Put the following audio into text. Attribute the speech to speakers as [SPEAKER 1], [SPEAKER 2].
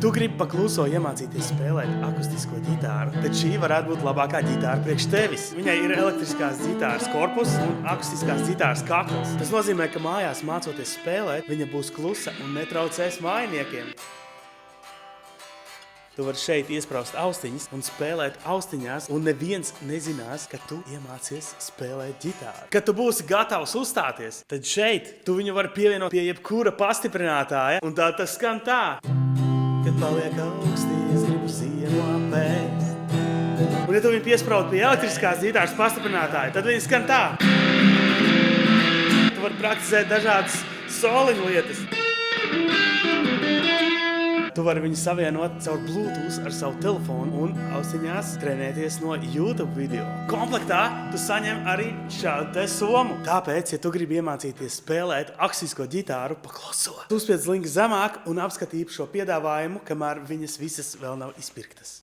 [SPEAKER 1] tu gribi pakluso iemācīties spēlēt akustisko ģitāru, tad šī varētu būt labākā ģitāra priekš tevis. Viņai ir elektriskās ģitāras korpus un akustiskās ģitāras kakls. Tas nozīmē, ka mājās mācoties spēlēt, viņa būs klusa un netraucēs mājiniekiem. Tu vari šeit iespraust austiņas un spēlēt austiņās, un neviens nezinās, ka tu iemācies spēlēt ģitāru. Kad tu būsi gatavs uzstāties, tad šeit tu viņu vari pievienot pie jebkura pastiprinātāja, un tā tas skan tā. Kad paliek augsti, es gribu ziemu apēst. Un ja tu viņu piespraud pie elektriskās ģitāras pastiprinātāja, tad viņi skan tā. Tu vari praktizēt dažādas soliņu lietas. Tu vari viņu savienot caur Bluetooth ar savu telefonu un ausiņās trenēties no YouTube video. Komplektā tu saņem arī šādu te somu. Tāpēc, ja tu gribi iemācīties spēlēt akustisko ģitāru, paklauso. Uzspiedz linku zemāk un apskatīju šo piedāvājumu, kamēr viņas visas vēl nav izpirktas.